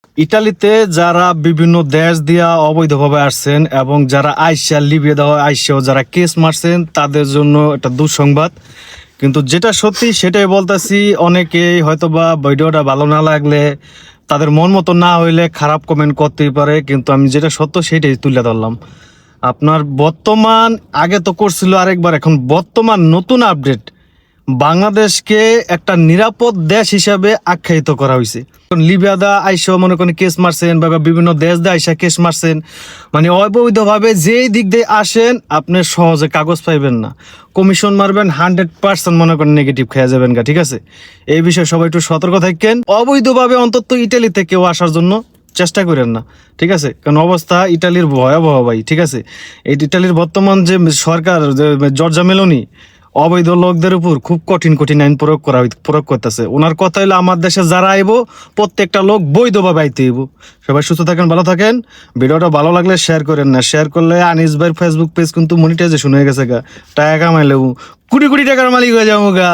ইতালিতে যারা বিভিন্ন দেশ দিয়া অবৈধভাবে আসছেন এবং যারা আইসা লিবিয়া দেওয়া আইসাও যারা কেস মারছেন তাদের জন্য একটা দুঃসংবাদ। কিন্তু যেটা সত্যি সেটাই বলতেছি। অনেকেই হয়তোবা ভিডিওটা ভালো না লাগলে, তাদের মন মতো না হইলে খারাপ কমেন্ট করতেই পারে, কিন্তু আমি যেটা সত্য সেটাই তুলে ধরলাম। আপনার বর্তমান, আগে তো করছিল আরেকবার, এখন বর্তমান নতুন আপডেট, বাংলাদেশকে একটা নিরাপদ দেশ হিসাবে আখ্যায়িত করা হয়েছে। লিবিয়া দা আইসা মনে করেন কেস মারছেন, বা বিভিন্ন দেশ দিয়ে আইসা কেস মারছেন, মানে অবৈধভাবে যেই দিক দিয়ে আসেন আপনি সহজে কাগজ পাইবেন না, কমিশন মারবেন 100% মনে করেন নেগেটিভ খেয়ে যাবেন গা। ঠিক আছে, এই বিষয়ে সবাই একটু সতর্ক থাকেন। অবৈধভাবে অন্তত ইটালি থেকেও আসার জন্য চেষ্টা করেন না। ঠিক আছে, কারণ অবস্থা ইটালির ভয়াবহ ভাই। ঠিক আছে, এই ইটালির বর্তমান যে সরকার, জর্জা মেলোনি অবৈধ লোকদের উপর খুব কঠিন কঠিন আইন প্রয়োগ করতেছে। ওনার কথা হলো আমার দেশে যারা আইব প্রত্যেকটা লোক বৈধভাবে আইতে হইব। সবাই সুস্থ থাকেন, ভালো থাকেন। ভিডিওটা ভালো লাগলে শেয়ার করেন না, শেয়ার করলে আনিস ভাইয়ের ফেসবুক পেজ কিন্তু মনিটাইজেশন হয়ে গেছে গা, টাকা কামাইলেও কোটি কোটি টাকার মালিক হয়ে যাবো গা।